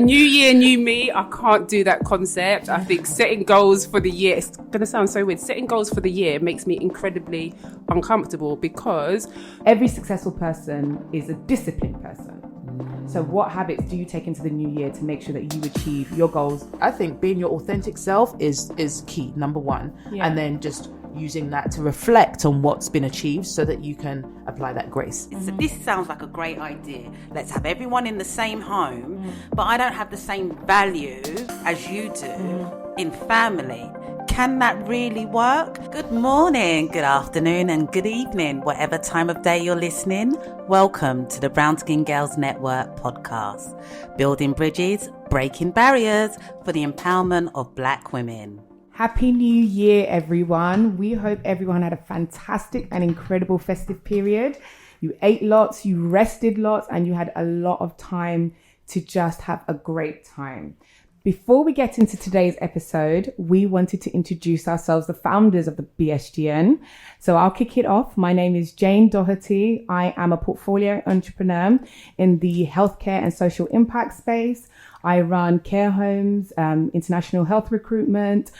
New year, new me. I can't do that concept. I think setting goals for the year, it's going to sound so weird. Setting goals for the year makes me incredibly uncomfortable because every successful person is a disciplined person. So what habits do you take into the new year to make sure that you achieve your goals? I think being your authentic self is key, number one. Yeah. And then just using that to reflect on what's been achieved so that you can apply that grace. So this sounds like a great idea. Let's have everyone in the same home, but I don't have the same value as you do in family. Can that really work? Good morning, good afternoon, and good evening, whatever time of day you're listening. Welcome to the Brown Skin Girls Network podcast, building bridges, breaking barriers for the empowerment of Black women. Happy New Year, everyone. We hope everyone had a fantastic and incredible festive period. You ate lots, you rested lots, and you had a lot of time to just have a great time. Before we get into today's episode, we wanted to introduce ourselves, the founders of the BSGN. So I'll kick it off. My name is Jane Doherty. I am a portfolio entrepreneur in the healthcare and social impact space. I run care homes, international health recruitment,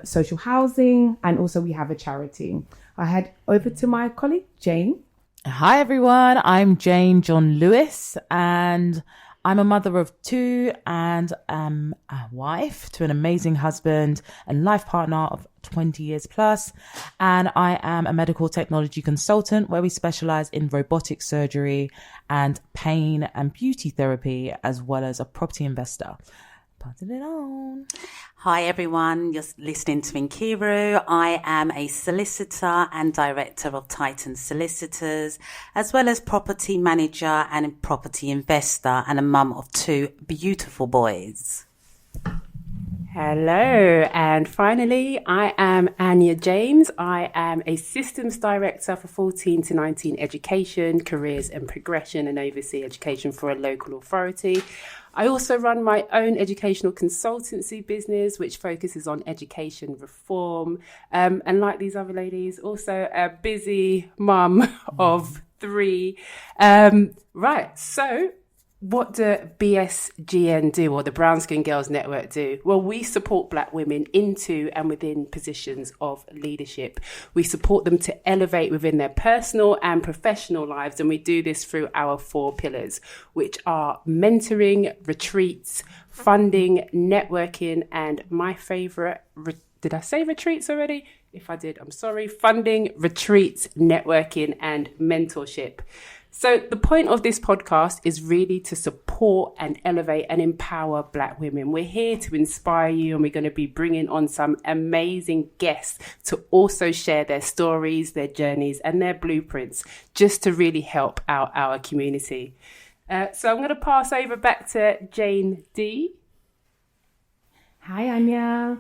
social housing, and also we have a charity. I head over to my colleague, Jane. Hi, everyone. I'm Jane John Lewis, and I'm a mother of two and a wife to an amazing husband and life partner of 20 years plus. And I am a medical technology consultant where we specialize in robotic surgery and pain and beauty therapy, as well as a property investor. Passing it on. Hi everyone, you're listening to Nkiru. I am a solicitor and director of Titan Solicitors, as well as property manager and property investor, and a mum of two beautiful boys. Hello, and finally, I am Anya James. I am a systems director for 14 to 19 education, careers and progression, and oversee education for a local authority. I also run my own educational consultancy business, which focuses on education reform. And like these other ladies, also a busy mum of three. Right, so what do BSGN do, or the Brown Skin Girls Network do? Well, we support Black women into and within positions of leadership. We support them to elevate within their personal and professional lives, and we do this through our 4 pillars, which are mentoring, retreats, funding, networking, and my favourite, did I say retreats already? If I did, I'm sorry. Funding, retreats, networking, and mentorship. So the point of this podcast is really to support and elevate and empower Black women. We're here to inspire you, and we're going to be bringing on some amazing guests to also share their stories, their journeys, and their blueprints, just to really help out our community. So I'm going to pass over back to Jane D. Hi, Anya.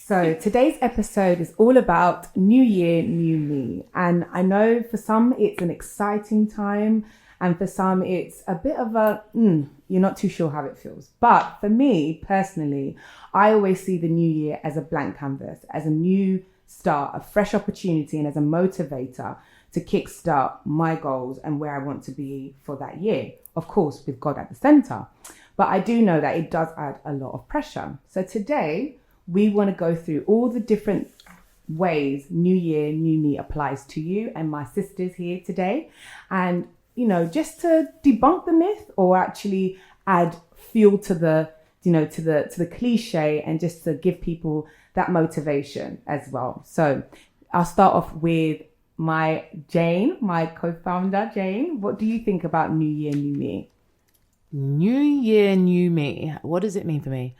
So today's episode is all about New Year, New Me. And I know for some it's an exciting time, and for some it's a bit of a, you're not too sure how it feels. But for me personally, I always see the new year as a blank canvas, as a new start, a fresh opportunity, and as a motivator to kickstart my goals and where I want to be for that year. Of course, with God at the center. But I do know that it does add a lot of pressure. So today, we want to go through all the different ways New Year, New Me applies to you and my sisters here today. And, just to debunk the myth, or actually add fuel to the, to the cliche, and just to give people that motivation as well. So I'll start off with my Jane, my co-founder. Jane, what do you think about New Year, New Me? New Year, New Me. What does it mean for me?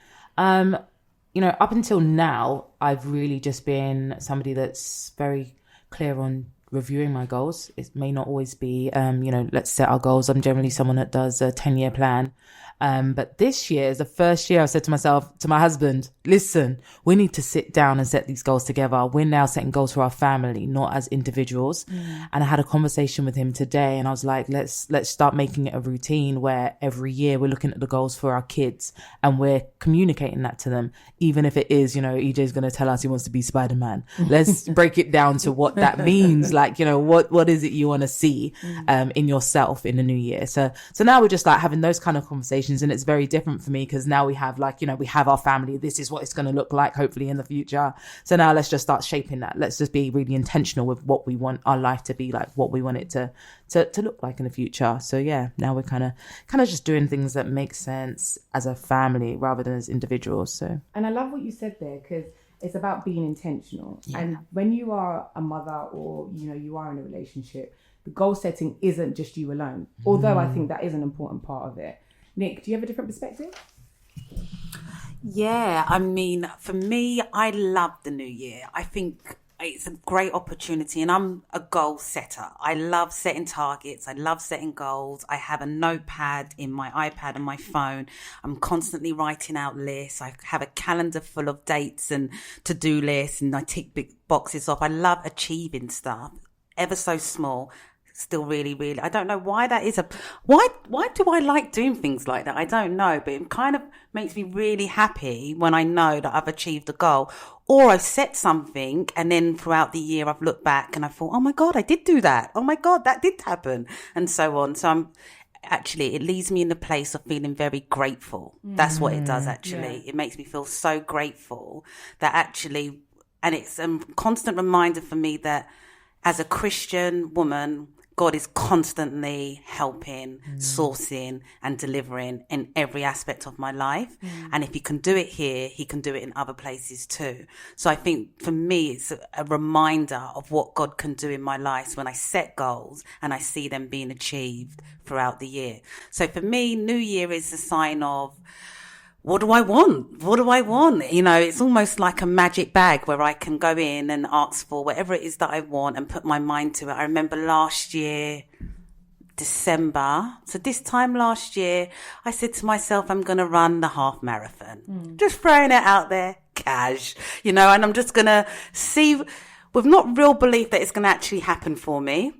Up until now, I've really just been somebody that's very clear on reviewing my goals. It may not always be, let's set our goals. I'm generally someone that does a 10-year plan. But this year is the first year I said to myself, to my husband, listen, we need to sit down and set these goals together. We're now setting goals for our family, not as individuals. And I had a conversation with him today, and I was like, let's start making it a routine where every year we're looking at the goals for our kids and we're communicating that to them. Even if it is, EJ's going to tell us he wants to be Spider-Man. Let's break it down to what that means. Like, what is it you want to see in yourself in the new year? So now we're just like having those kind of conversations conversations, and it's very different for me because now we have we have our family. This is what it's going to look like hopefully in the future. So now let's just start shaping that. Let's just be really intentional with what we want our life to be like, what we want it to look like in the future. So yeah, now we're kind of just doing things that make sense as a family rather than as individuals. So, and I love what you said there, because it's about being intentional. And when you are a mother, or you are in a relationship, the goal setting isn't just you alone, although I think that is an important part of it. Nick, do you have a different perspective? Yeah, I mean, for me, I love the new year. I think it's a great opportunity, and I'm a goal setter. I love setting targets. I love setting goals. I have a notepad in my iPad and my phone. I'm constantly writing out lists. I have a calendar full of dates and to-do lists, and I tick big boxes off. I love achieving stuff, ever so small. Still really, really, I don't know why that is. Why do I like doing things like that? I don't know, but it kind of makes me really happy when I know that I've achieved a goal, or I've set something and then throughout the year I've looked back and I thought, oh my God, I did do that. Oh my God, that did happen, and so on. So it leaves me in the place of feeling very grateful. That's what it does, actually. Yeah. It makes me feel so grateful that actually, and it's a constant reminder for me that as a Christian woman, God is constantly helping, sourcing and delivering in every aspect of my life. And if he can do it here, he can do it in other places too. So I think for me, it's a reminder of what God can do in my life when I set goals and I see them being achieved throughout the year. So for me, New Year is a sign of, what do I want? What do I want? It's almost like a magic bag where I can go in and ask for whatever it is that I want and put my mind to it. I remember last year, December. So this time last year, I said to myself, I'm going to run the half marathon. Just throwing it out there, cash, and I'm just going to see with not real belief that it's going to actually happen for me,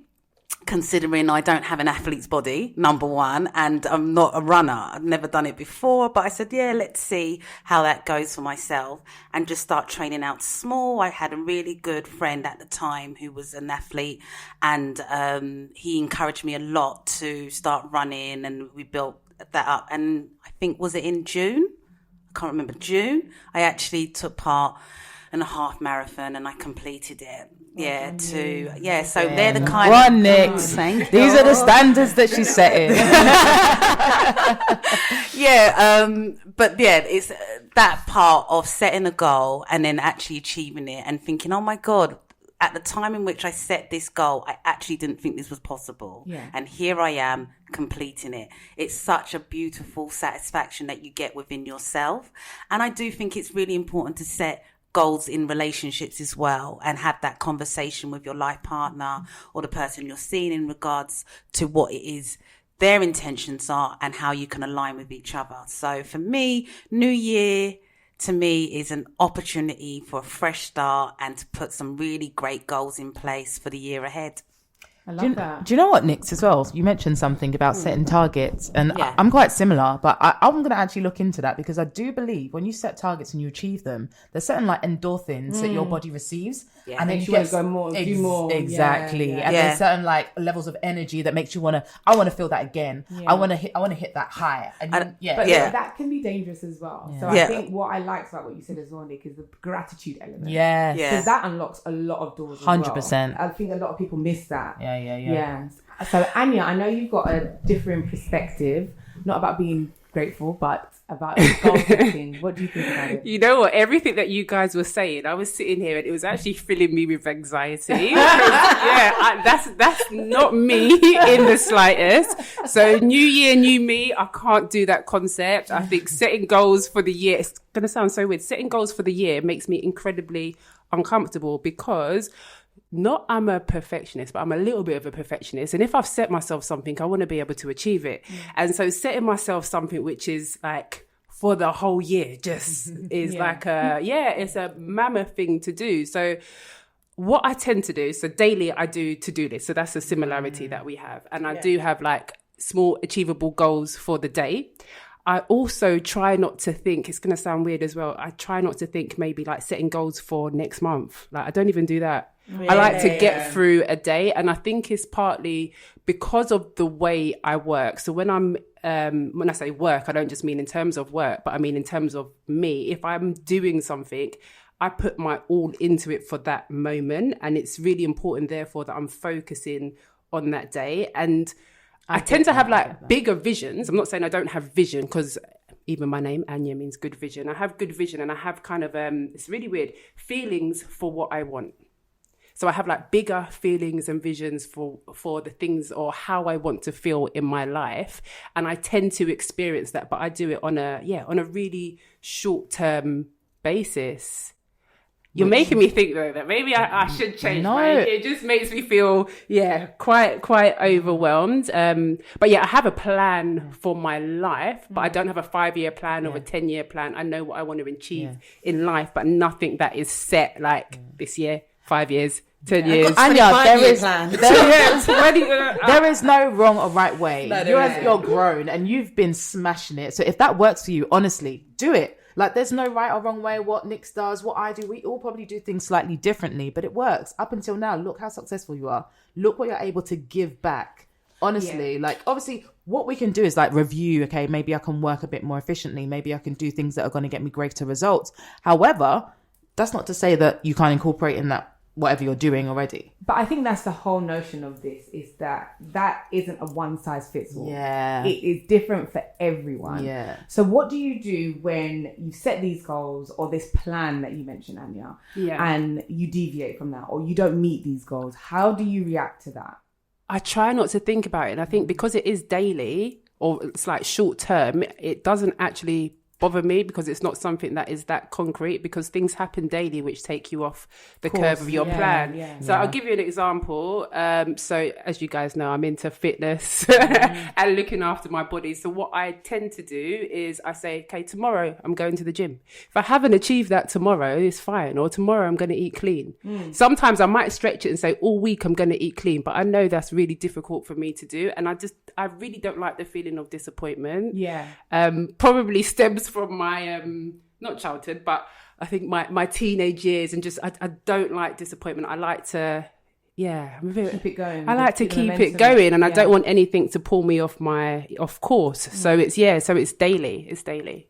considering I don't have an athlete's body, number one, and I'm not a runner. I've never done it before, but I said, yeah, let's see how that goes for myself and just start training out small. I had a really good friend at the time who was an athlete, and he encouraged me a lot to start running, and we built that up. And I think, was it in June? I can't remember. June, I actually took part in a half marathon and I completed it. So they're the kind of Nix. These are the standards that she's setting. It's that part of setting a goal and then actually achieving it and thinking, oh my God, at the time in which I set this goal, I actually didn't think this was possible. And here I am completing it. It's such a beautiful satisfaction that you get within yourself. And I do think it's really important to set goals in relationships as well, and have that conversation with your life partner or the person you're seeing in regards to what it is their intentions are and how you can align with each other. So for me, New Year to me is an opportunity for a fresh start and to put some really great goals in place for the year ahead. I love that. Do you know what, Nix, as well? You mentioned something about setting targets, and I'm quite similar, but I'm going to actually look into that, because I do believe when you set targets and you achieve them, there's certain endorphins that your body receives. And then you want to go more, do more. Exactly. And there's certain levels of energy that makes you I want to feel that again. I want to hit that high. And that can be dangerous as well. So I think what I liked about what you said as well, Nick, is the gratitude element. Yeah. Because that unlocks a lot of doors as 100%. well. I think a lot of people miss that. Yeah. So Anya, I know you've got a different perspective, not about being grateful, but about goal setting. What do you think about it? You know what? Everything that you guys were saying, I was sitting here and it was actually filling me with anxiety. That's not me in the slightest. So New Year, new me, I can't do that concept. I think setting goals for the year, it's going to sound so weird. Setting goals for the year makes me incredibly uncomfortable, because I'm a perfectionist, but I'm a little bit of a perfectionist. And if I've set myself something, I want to be able to achieve it. And so setting myself something which is for the whole year just is it's a mammoth thing to do. So what I tend to do, so daily I do to-do lists. So that's a similarity that we have. And I do have small achievable goals for the day. I also try not to think, it's going to sound weird as well, I try not to think maybe setting goals for next month. I don't even do that. I like to get through a day, and I think it's partly because of the way I work. So when I'm when I say work, I don't just mean in terms of work, but I mean in terms of me. If I'm doing something, I put my all into it for that moment. And it's really important, therefore, that I'm focusing on that day. And I tend to have like bigger visions. I'm not saying I don't have vision, because even my name, Anya, means good vision. I have good vision, and I have kind of, it's really weird, feelings for what I want. So I have like bigger feelings and visions for the things or how I want to feel in my life. And I tend to experience that, but I do it on a really short-term basis. You're making me think though that maybe I should change it just makes me feel quite overwhelmed. But I have a plan for my life, but I don't have a 5-year plan or a 10-year plan. I know what I want to achieve in life, but nothing that is set like this year, 5 years, 10 years. Anya, there is no wrong or right way. You're grown and you've been smashing it. So if that works for you, honestly, do it. Like, there's no right or wrong way. What Nix does, what I do, we all probably do things slightly differently, but it works. Up until now, look how successful you are. Look what you're able to give back. Honestly, like, obviously, what we can do is like review, okay, maybe I can work a bit more efficiently. Maybe I can do things that are going to get me greater results. However, that's not to say that you can't incorporate in that whatever you're doing already. But I think that's the whole notion of this, is that isn't a one size fits all. Yeah. It is different for everyone. Yeah. So what do you do when you set these goals or this plan that you mentioned, Anya, and you deviate from that, or you don't meet these goals? How do you react to that? I try not to think about it. And I think because it is daily or it's like short term, it doesn't actually bother me, because it's not something that is that concrete, because things happen daily which take you off the curve of your plan. So I'll give you an example. So as you guys know, I'm into fitness and looking after my body. So what I tend to do is I say, okay, tomorrow I'm going to the gym. If I haven't achieved that tomorrow, it's fine. Or tomorrow I'm going to eat clean. Sometimes I might stretch it and say all week I'm going to eat clean, but I know that's really difficult for me to do. And I really don't like the feeling of disappointment. Probably stems from my not childhood, but I think my teenage years, and just I don't like disappointment. I like to keep it going. I like to keep it going, and I don't want anything to pull me off course. So it's daily.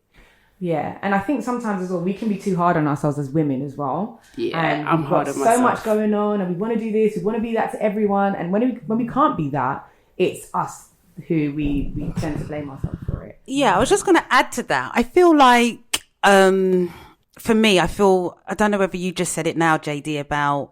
Yeah, and I think sometimes as well, we can be too hard on ourselves as women as well. Yeah, and I'm hard on myself. So much going on, and we want to do this, we want to be that to everyone, and when we can't be that, it's us who we tend to blame ourselves for it. Yeah, I was just going to add to that. I feel like, for me, I don't know whether you just said it now, JD, about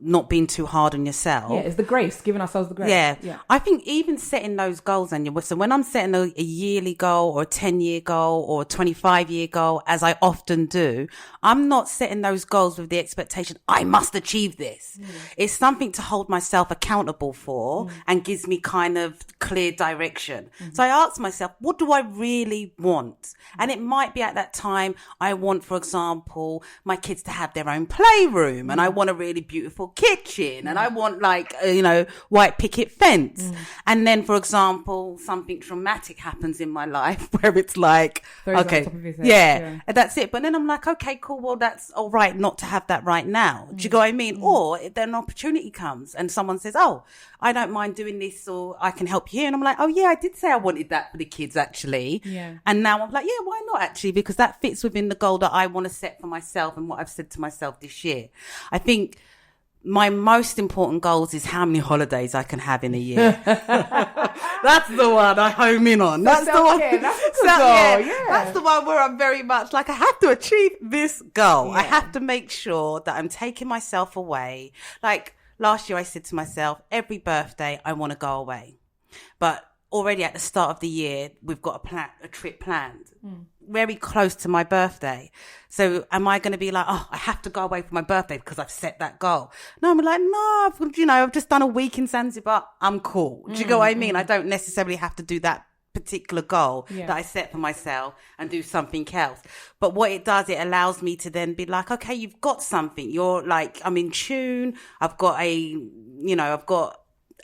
not being too hard on yourself. Yeah, it's the grace, giving ourselves the grace. Yeah. I think even setting those goals, and so when I'm setting a yearly goal or a 10-year goal or a 25-year goal, as I often do, I'm not setting those goals with the expectation I must achieve this. It's something to hold myself accountable for and gives me kind of clear direction. So I ask myself, what do I really want? And it might be at that time, I want, for example, my kids to have their own playroom, and I want a really beautiful kitchen, and I want white picket fence. And then, for example, something traumatic happens in my life where it's like, and that's it. But then I'm like, okay, cool. Well, that's all right not to have that right now. Do you know what I mean? Or if then an opportunity comes and someone says, oh, I don't mind doing this, or I can help you here. And I'm like, oh yeah, I did say I wanted that for the kids actually. Yeah. And now I'm like, yeah, why not actually? Because that fits within the goal that I want to set for myself and what I've said to myself this year. I think my most important goals is how many holidays I can have in a year. That's the one I home in on. That's the one. That's the one where I'm very much like, I have to achieve this goal. I have to make sure that I'm taking myself away. Like last year I said to myself, every birthday I want to go away. But already at the start of the year, we've got a trip planned. Very close to my birthday. So am I going to be like, oh, I have to go away for my birthday because I've set that goal? No, I'm like, no, I've just done a week in Zanzibar. I'm cool. Do you know what I mean? I don't necessarily have to do that particular goal that I set for myself and do something else. But what it does, it allows me to then be like, okay, you've got something. You're like, I'm in tune. I've got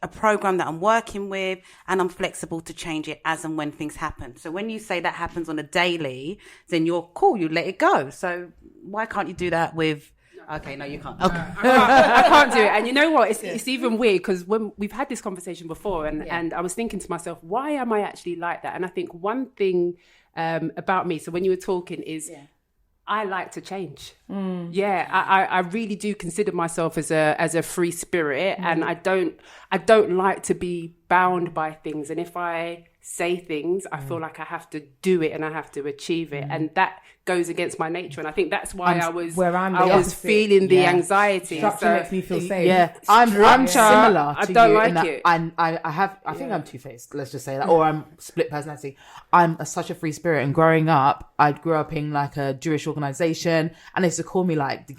a program that I'm working with, and I'm flexible to change it as and when things happen. So when you say that happens on a daily, then you're cool, you let it go. So why can't you do that with Okay, no, you can't. I can't do it. And you know what? It's even weird because when we've had this conversation before, and I was thinking to myself, why am I actually like that? And I think one thing about me, so when you were talking, is I like to change. Yeah, I really do consider myself as a free spirit, and I don't like to be bound by things. And if I say things, I feel like I have to do it and I have to achieve it, and that goes against my nature. And I think that's why I was feeling the anxiety. Structure makes me feel safe. Yeah, I'm similar. I to don't you like in that it. I think I'm two-faced. Let's just say that, or I'm split personality. I'm such a free spirit, and growing up, I grew up in like a Jewish organization, and they used to call me like the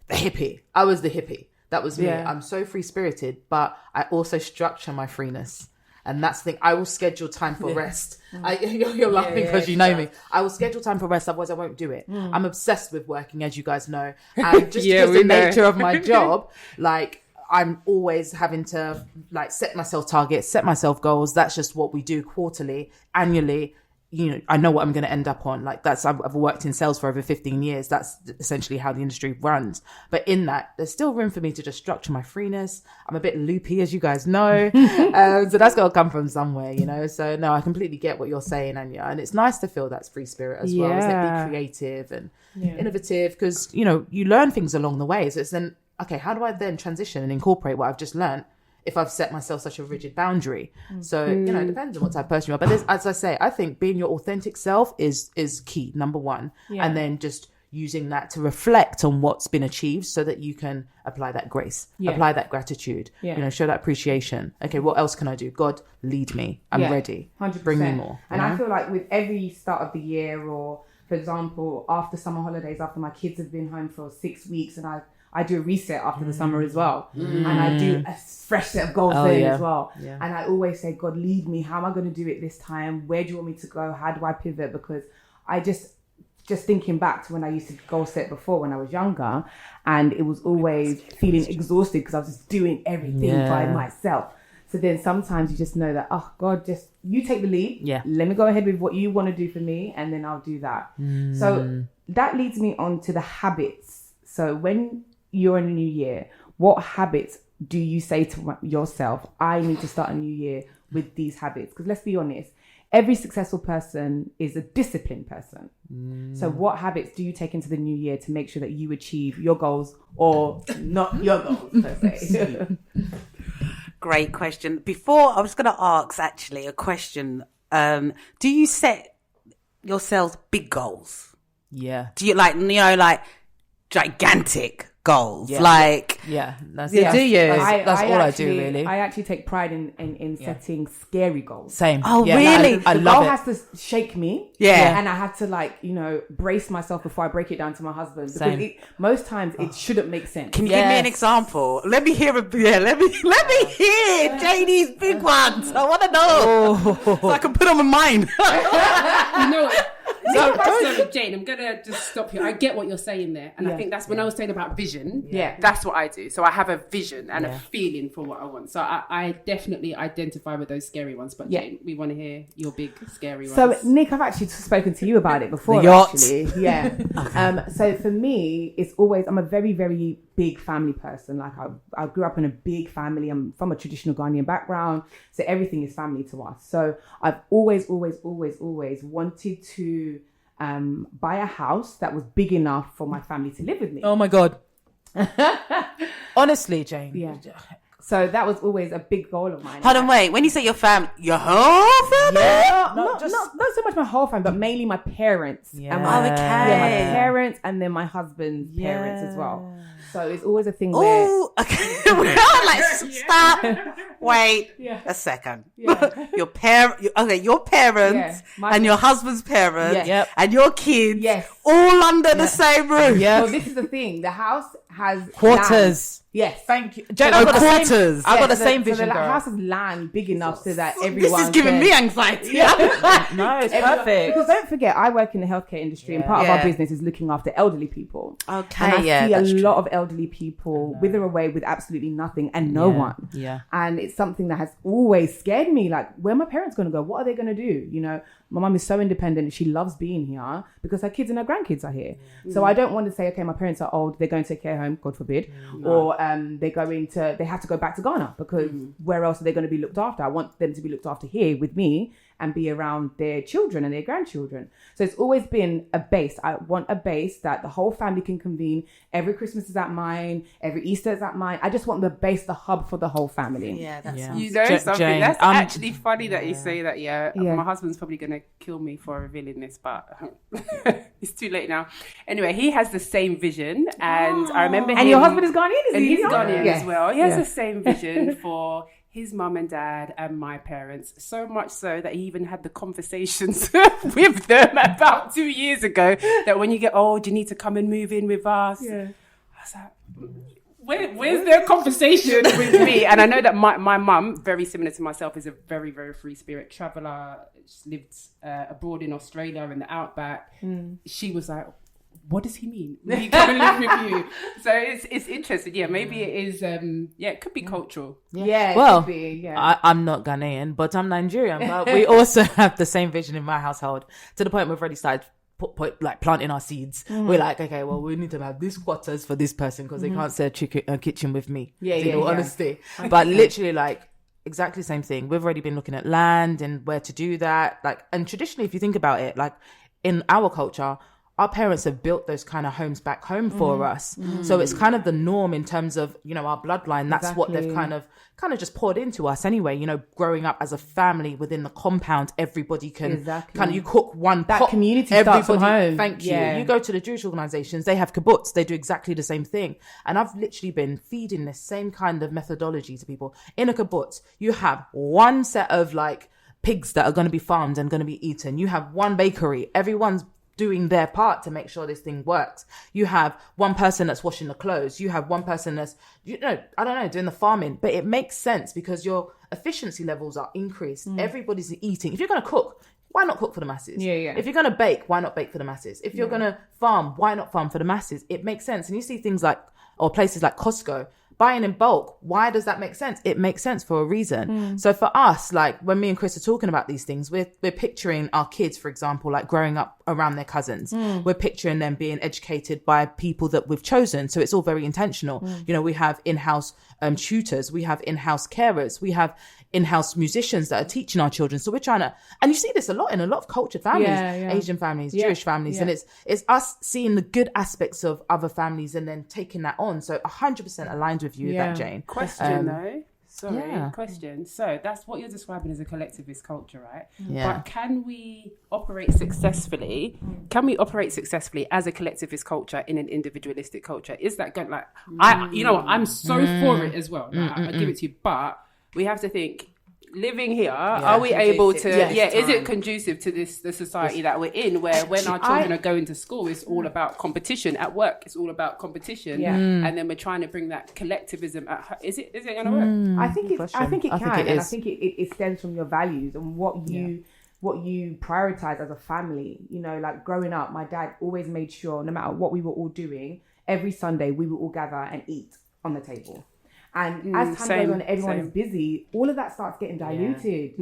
hippie. I was the hippie. That was me. Yeah. I'm so free spirited, but I also structure my freeness. And that's the thing. I will schedule time for rest. You're laughing because you know me. I will schedule time for rest, otherwise I won't do it. I'm obsessed with working, as you guys know. And just because the nature of my job, like I'm always having to like set myself targets, set myself goals. That's just what we do quarterly, annually. You know, I know what I'm going to end up on. Like I've worked in sales for over 15 years. That's essentially how the industry runs. But in that, there's still room for me to just structure my freeness. I'm a bit loopy, as you guys know. So that's got to come from somewhere, you know? So no, I completely get what you're saying, Anya. And it's nice to feel that free spirit as well, isn't it? Be creative and innovative, because, you know, you learn things along the way. So it's then, okay, how do I then transition and incorporate what I've just learned if I've set myself such a rigid boundary? So, you know, it depends on what type of person you are. But as I say, I think being your authentic self is key, number one. Yeah. And then just using that to reflect on what's been achieved so that you can apply that grace, apply that gratitude, you know, show that appreciation. Okay, what else can I do? God, lead me. I'm ready. 100%. Bring me more. And I feel like with every start of the year, or for example, after summer holidays, after my kids have been home for 6 weeks, and I do a reset after the summer as well. And I do a fresh set of goals as well. Yeah. And I always say, God, lead me. How am I going to do it this time? Where do you want me to go? How do I pivot? Because I just thinking back to when I used to goal set before when I was younger, and it was always feeling exhausted because I was just doing everything by myself. So then sometimes you just know that, oh God, just you take the lead. Yeah. Let me go ahead with what you want to do for me, and then I'll do that. So that leads me on to the habits. So when you're in a new year, what habits do you say to yourself, I need to start a new year with these habits? Because let's be honest, every successful person is a disciplined person. So what habits do you take into the new year to make sure that you achieve your goals, or not your goals per se? Great question. Before, I was going to ask actually a question. Do you set yourselves big goals? Yeah. Do you like gigantic goals? Yeah. Like, do you? That's all I do, really. I actually take pride in setting scary goals. Same. Oh, really? I love it. The goal has to shake me. Yeah. And I have to brace myself before I break it down to my husband. Because most times it shouldn't make sense. Can you give me an example? Let me hear let me hear JD's big ones. I want to know. So I can put them in mind. You know what? Sorry, Jane, I'm going to just stop here. I get what you're saying there. And I think that's when I was saying about vision. Yeah. That's what I do. So I have a vision and a feeling for what I want. So I definitely identify with those scary ones. But Jane, we want to hear your big scary ones. So Nick, I've actually spoken to you about it before. Actually. Yeah. So for me, it's always, I'm a very, very big family person. Like I grew up in a big family. I'm from a traditional Ghanaian background. So everything is family to us. So I've always wanted to buy a house that was big enough for my family to live with me. Oh my God. Honestly, Jane. Yeah. So that was always a big goal of mine. Hold on, wait. When you say your family, your whole family? Yeah, not so much my whole family, but mainly my parents. Yeah. And my parents, and then my husband's parents as well. So it's always a thing where... Oh, okay. Like, stop. Wait a second. Yeah. Your parents and your husband's parents and your kids all under the same roof. Yeah. Well, this is the thing. The house has quarters. Land. Yes. Thank you. Jane, I've got the same vision. So the house has land big enough so that everyone. This is giving me anxiety. No, it's perfect. Because don't forget, I work in the healthcare industry, and part of our business is looking after elderly people. Okay, and I see a lot of elderly people wither away with absolutely nothing and no one. Yeah. And it's something that has always scared me. Like, where are my parents going to go? What are they going to do? You know, My mum is so independent. She loves being here because her kids and her grandkids are here. So I don't want to say, okay, my parents are old, they're going to a care home, God forbid, or they have to go back to Ghana because where else are they going to be looked after? I want them to be looked after here with me and be around their children and their grandchildren. So it's always been a base. I want a base that the whole family can convene. Every Christmas is at mine. Every Easter is at mine. I just want the base, the hub for the whole family. Yeah, that's You know something? Jane, That's actually funny that you say that, Yeah. My husband's probably going to kill me for revealing this, but it's too late now. Anyway, he has the same vision, and I remember And your husband is Ghanaian, is and he? he's Ghanaian Yes. as well. He has Yes. the same vision for his mum and dad and my parents, so much so that he even had the conversations with them about 2 years ago that when you get old, you need to come and move in with us. Yeah. I was like, where's their conversation with me? And I know that my mum, very similar to myself, is a very, very free spirit traveller. She lived abroad in Australia in the outback. She was like, what does he mean? Will he come and live with you? So it's interesting. Yeah, maybe it is. It could be cultural. Yeah, Well, it could be, yeah. I'm not Ghanaian, but I'm Nigerian. But we also have the same vision in my household, to the point we've already started like planting our seeds. We're like, okay, well, we need to have these quarters for this person because they can't share a kitchen with me. In all honesty. But literally, like, exactly the same thing. We've already been looking at land and where to do that. Like, and traditionally, if you think about it, like in our culture, our parents have built those kind of homes back home for us. So it's kind of the norm in terms of, our bloodline. That's what they've kind of just poured into us anyway. Growing up as a family within the compound, everybody can kind of, you cook one That pot. community starts from home. Thank you. Yeah. You go to the Jewish organizations, they have kibbutz. They do exactly the same thing. And I've literally been feeding this same kind of methodology to people. In a kibbutz, you have one set of like pigs that are going to be farmed and going to be eaten. You have one bakery. Everyone's doing their part to make sure this thing works. You have one person that's washing the clothes. You have one person that's, doing the farming. But it makes sense because your efficiency levels are increased. Everybody's eating. If you're going to cook, why not cook for the masses? Yeah. If you're going to bake, why not bake for the masses? If you're going to farm, why not farm for the masses? It makes sense. And you see things like, or places like Costco, buying in bulk. Why does that make sense? It makes sense for a reason. So for us, like when me and Chris are talking about these things, we're picturing our kids, for example, like growing up around their cousins. We're picturing them being educated by people that we've chosen. So it's all very intentional. We have in-house tutors. We have in-house carers. We have in-house musicians that are teaching our children. So we're trying to, and you see this a lot in a lot of cultured families, Asian families, Jewish families. And it's us seeing the good aspects of other families and then taking that on. So 100% aligned with you with that, Jane. Question. Yeah. Question. So that's what you're describing as a collectivist culture, right? Yeah. But can we operate successfully? Can we operate successfully as a collectivist culture in an individualistic culture? Is that going like I'm so for it as well. Like, I give it to you, but we have to think. Living here, are we able to? Is it conducive to the society that we're in, where when our children are going to school, it's all about competition at work. It's all about competition, and then we're trying to bring that collectivism. Is it going to work? I think it can, and is. I think it stems from your values and what you prioritize as a family. Like growing up, my dad always made sure, no matter what we were all doing, every Sunday we would all gather and eat on the table. And as time goes on, everyone is busy. All of that starts getting diluted,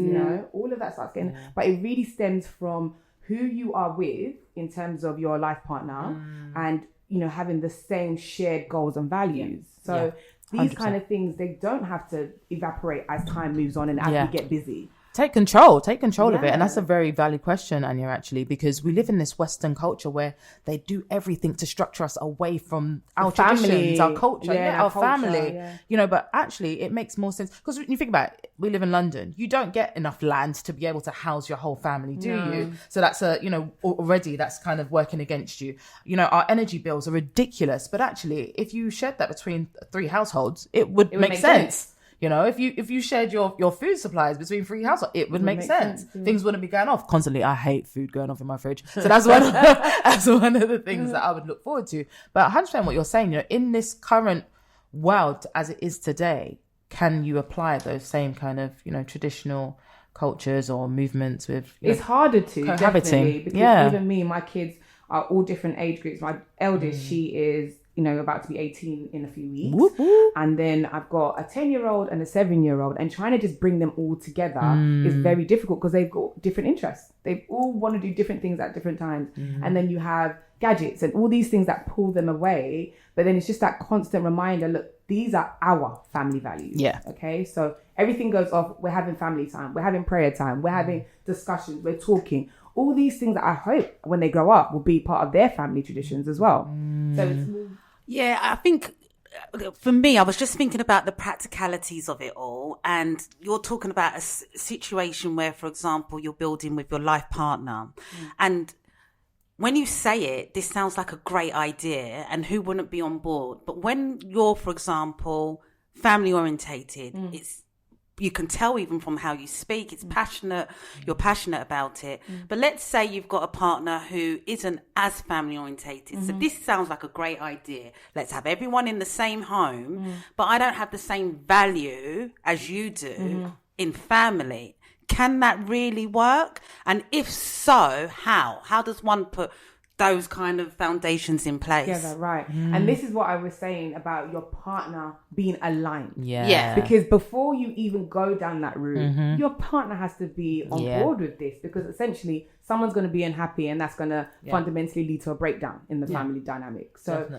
all of that starts getting, but it really stems from who you are with in terms of your life partner and, having the same shared goals and values. So these 100%. kind of things, they don't have to evaporate as time moves on and as we get busy. Take control of it. And that's a very valid question, Anya, actually, because we live in this Western culture where they do everything to structure us away from our traditions, our culture, our family, but actually it makes more sense because when you think about it, we live in London. You don't get enough land to be able to house your whole family, do you? So that's already that's kind of working against you. Our energy bills are ridiculous, but actually if you shared that between 3 households, it would make sense. If you shared your food supplies between 3 households, it would make sense. Things wouldn't be going off constantly. I hate food going off in my fridge. So that's one of the things that I would look forward to. But 100% what you're saying, in this current world as it is today, can you apply those same kind of, traditional cultures or movements with it's harder to cohabiting. Definitely, because even me, my kids are all different age groups. My eldest, she is about to be 18 in a few weeks. Whoop, whoop. And then I've got a 10-year-old and a 7-year-old, and trying to just bring them all together is very difficult because they've got different interests. They all want to do different things at different times. And then you have gadgets and all these things that pull them away. But then it's just that constant reminder, look, these are our family values. Yeah. Okay. So everything goes off. We're having family time. We're having prayer time. We're having discussions. We're talking. All these things that I hope when they grow up will be part of their family traditions as well. So it's more... Yeah, I think for me, I was just thinking about the practicalities of it all. And you're talking about a situation where, for example, you're building with your life partner. And when you say it, this sounds like a great idea and who wouldn't be on board? But when you're, for example, family orientated, you can tell even from how you speak, it's passionate, you're passionate about it. But let's say you've got a partner who isn't as family orientated. So this sounds like a great idea. Let's have everyone in the same home, but I don't have the same value as you do in family. Can that really work? And if so, how? How does one put those kind of foundations in place? Yeah, right. And this is what I was saying about your partner being aligned. Yeah. Because before you even go down that route, your partner has to be on board with this, because essentially someone's going to be unhappy and that's going to fundamentally lead to a breakdown in the family dynamic. So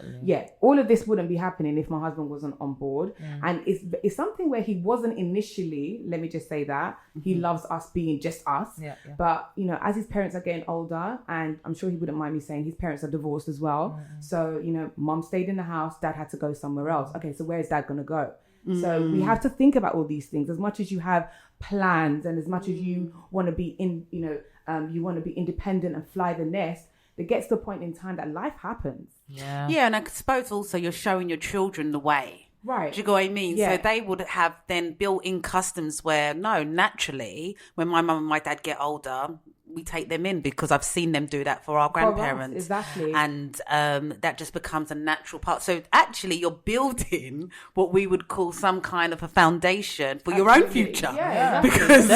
all of this wouldn't be happening if my husband wasn't on board. And it's something where he wasn't initially, let me just say that. He loves us being just us. But, as his parents are getting older, and I'm sure he wouldn't mind me saying his parents are divorced as well. So, mom stayed in the house, dad had to go somewhere else. Okay, so where is dad going to go? So we have to think about all these things. As much as you have plans and as much as you want to be you want to be independent and fly the nest, it gets to a point in time that life happens. Yeah, and I suppose also you're showing your children the way. Right. Do you know what I mean? Yeah. So they would have then built-in customs where, no, naturally, when my mum and my dad get older, we take them in because I've seen them do that for our grandparents. Exactly. And that just becomes a natural part. So actually you're building what we would call some kind of a foundation for your own future. Yeah, because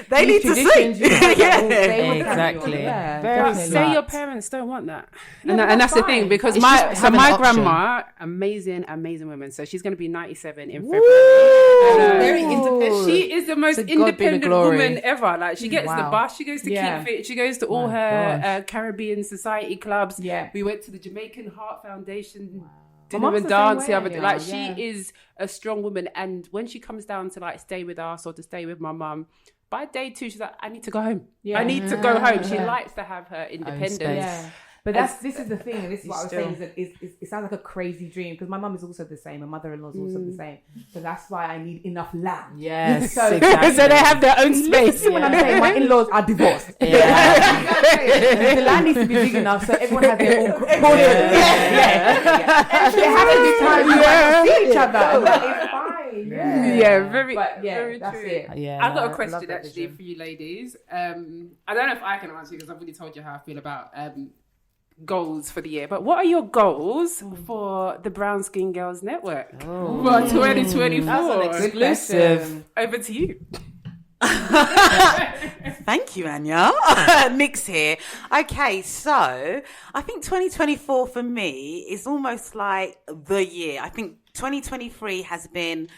they need to see. Exactly. Say your parents don't want that. Yeah, and that's the thing, because my having an option. grandma, amazing woman. So she's going to be 97 in February. Very independent. She is the most To God be the independent glory. woman ever. Like, she gets the bus, she goes to Keep Fit, she goes to all her Caribbean society clubs. Yeah. We went to the Jamaican Heart Foundation My dinner mom's and the dance same the other way, day. Like, yeah. she is a strong woman. And when she comes down to like stay with us or to stay with my mum, by day 2, she's like, I need to go home. Yeah. I need to go home. She likes to have her independence. Yeah. But this is the thing, and this is what I was saying, is that it sounds like a crazy dream, because my mum is also the same, my mother-in-law is also the same. So that's why I need enough land. Yes, So- exactly. So they have their own space. When I'm saying my in-laws are divorced. The land needs to be big enough so everyone has their own corner. They have a good time. You might see each other. But it's fine. Very, But very that's true. it. I've got a I love question that actually vision. for you ladies. I don't know if I can answer, because I've already told you how I feel about goals for the year. But what are your goals for the Brown Skin Girls Network for 2024? That's an exclusive. Over to you. Thank you, Anya. Nick's here. Okay, so I think 2024 for me is almost like the year. I think 2023 has been,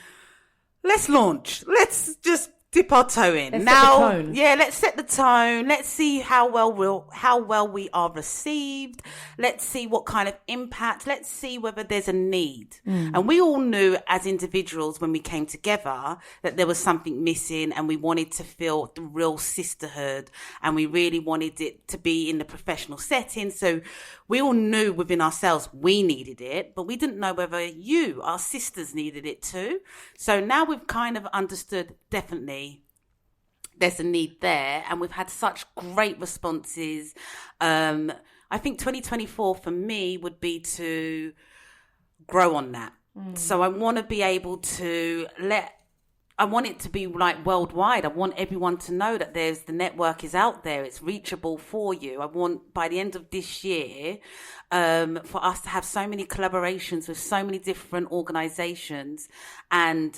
let's launch. Let's just dip our toe in. Let's now, set the tone. yeah, let's set the tone. Let's see how well we are received. Let's see what kind of impact. Let's see whether there's a need. And we all knew as individuals when we came together that there was something missing, and we wanted to feel the real sisterhood, and we really wanted it to be in the professional setting. So we all knew within ourselves we needed it, but we didn't know whether you, our sisters, needed it too. So now we've kind of understood, definitely there's a need there, and we've had such great responses. I think 2024 for me would be to grow on that. So I want to be able to let I want it to be like worldwide. I want everyone to know that the network is out there. It's reachable for you. I want by the end of this year, for us to have so many collaborations with so many different organizations and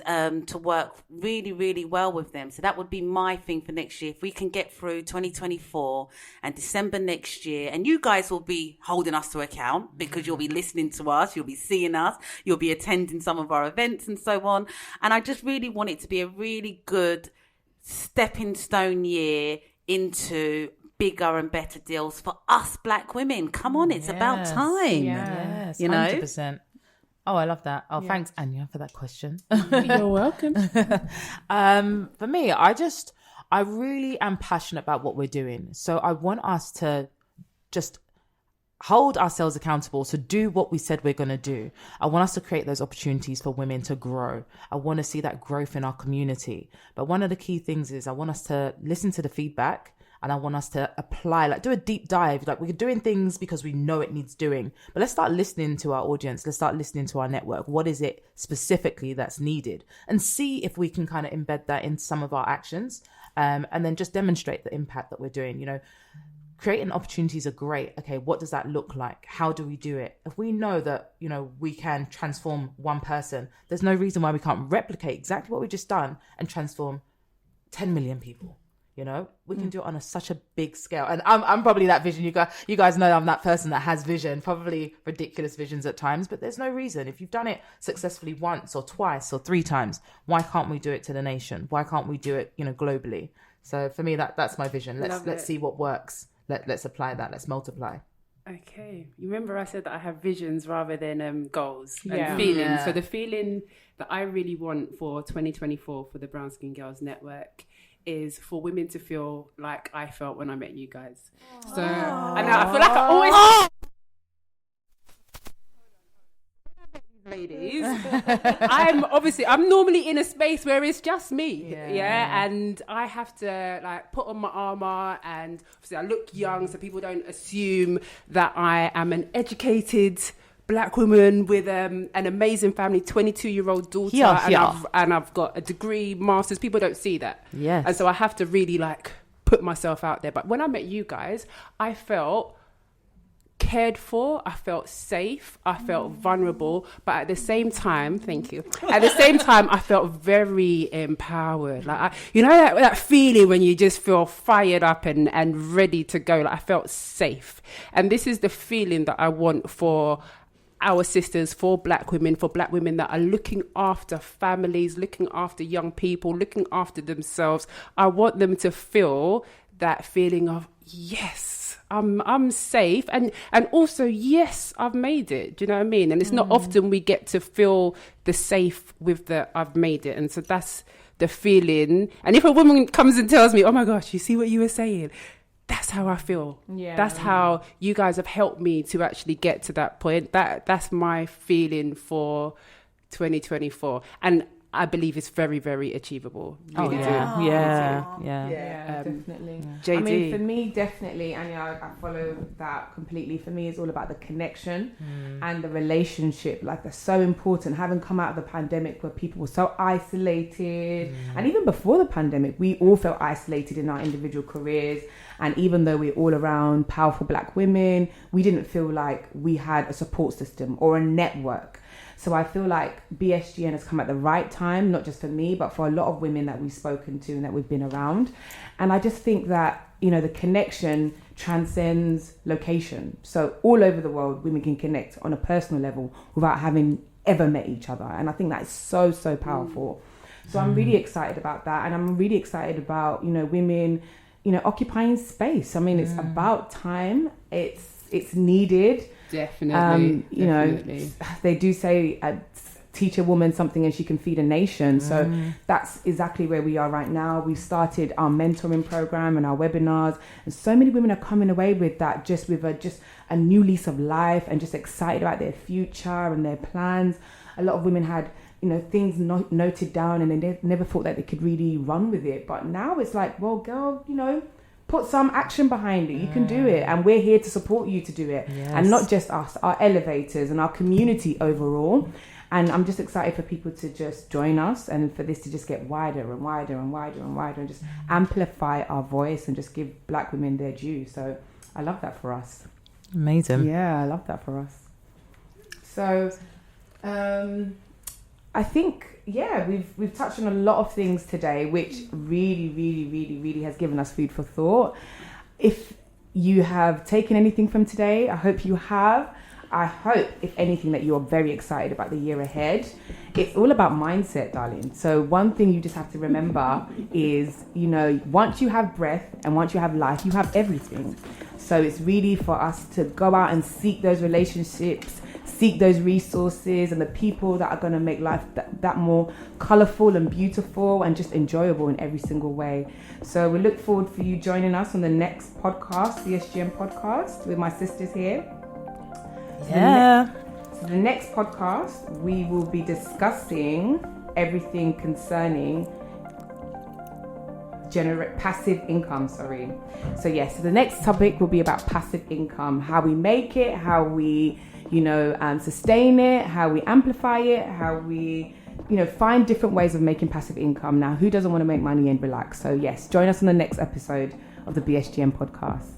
to work really, really well with them. So that would be my thing for next year. If we can get through 2024 and December next year, and you guys will be holding us to account because you'll be listening to us, you'll be seeing us, you'll be attending some of our events and so on. And I just really want it to be a really good stepping stone year into bigger and better deals for us Black women. Come on, it's about time. Yes, you know? 100%. Oh, I love that. Oh, thanks, Anya, for that question. You're welcome. For me, I really am passionate about what we're doing. So I want us to just hold ourselves accountable to do what we said we're going to do. I want us to create those opportunities for women to grow. I want to see that growth in our community. But one of the key things is I want us to listen to the feedback, and I want us to apply, like do a deep dive. Like we're doing things because we know it needs doing, but let's start listening to our audience. Let's start listening to our network. What is it specifically that's needed? And see if we can kind of embed that in some of our actions, and then just demonstrate the impact that we're doing. You know, creating opportunities are great. Okay, what does that look like? How do we do it? If we know that, you know, we can transform one person, there's no reason why we can't replicate exactly what we've just done and transform 10 million people. You know, we can do it on such a big scale. And I'm probably that vision. You guys know I'm that person that has vision, probably ridiculous visions at times, but there's no reason. If you've done it successfully once or twice or 3 times, why can't we do it to the nation? Why can't we do it, you know, globally? So for me, that's my vision. Let's see what works. Let's apply that. Let's multiply. Okay. You remember I said that I have visions rather than goals and Yeah. feelings. Yeah. So the feeling that I really want for 2024 for the Brown Skin Girls Network is for women to feel like I felt when I met you guys. So and I feel like I always ladies. I'm normally in a space where it's just me. Yeah. And I have to like put on my armor, and obviously I look young so people don't assume that I am an educated Black woman with an amazing family, 22-year-old daughter, and I've got a degree, master's. People don't see that. Yes. And so I have to really like put myself out there. But when I met you guys, I felt cared for, I felt safe, I felt vulnerable, but at the same time, thank you. At the same time, I felt very empowered. Like that feeling when you just feel fired up and ready to go. Like I felt safe, and this is the feeling that I want for our sisters, for Black women that are looking after families, looking after young people, looking after themselves. I want them to feel that feeling of yes, I'm safe, and also yes, I've made it. Do you know what I mean? And it's not often we get to feel the safe with the I've made it, and so that's the feeling. And if a woman comes and tells me, "Oh my gosh, you see what you were saying," that's how I feel. Yeah. That's how you guys have helped me to actually get to that point. That's my feeling for 2024. And I believe it's very, very achievable. Really do. Yeah. Definitely. JD. I mean, for me, definitely, and I follow that completely. For me, it's all about the connection and the relationship. Like, that's so important. Having come out of the pandemic where people were so isolated, and even before the pandemic, we all felt isolated in our individual careers. And even though we're all around powerful Black women, we didn't feel like we had a support system or a network. So I feel like BSGN has come at the right time, not just for me, but for a lot of women that we've spoken to and that we've been around. And I just think that, you know, the connection transcends location. So all over the world, women can connect on a personal level without having ever met each other. And I think that is so, so powerful. So I'm really excited about that. And I'm really excited about, you know, women, you know, occupying space. I mean, it's about time. It's needed. Definitely. You know, they do say teach a woman something and she can feed a nation. So that's exactly where we are right now. We've started our mentoring program and our webinars, and so many women are coming away with that, just with a new lease of life, and just excited about their future and their plans. A lot of women had, you know, things noted down, and they never thought that they could really run with it. But now it's like, well, girl, you know, put some action behind it. You can do it, and we're here to support you to do it. Yes. And not just us, our elevators and our community overall. And I'm just excited for people to just join us and for this to just get wider and wider and wider and wider and just amplify our voice and just give Black women their due. So I love that for us. Amazing. Yeah, I love that for us. So I think, yeah, we've touched on a lot of things today, which really has given us food for thought. If you have taken anything from today, I hope you have. I hope, if anything, that you're very excited about the year ahead. It's all about mindset, darling. So one thing you just have to remember is, you know, once you have breath and once you have life, you have everything. So it's really for us to go out and seek those relationships, seek those resources and the people that are going to make life that more colourful and beautiful and just enjoyable in every single way. So we look forward for you joining us on the next podcast, the SGM podcast, with my sisters here. Yeah. So the next podcast, we will be discussing everything concerning passive income. So yes, so the next topic will be about passive income, how we make it, how we, sustain it, how we amplify it, how we, find different ways of making passive income. Now, who doesn't want to make money and relax? So yes, join us on the next episode of the BSGM podcast.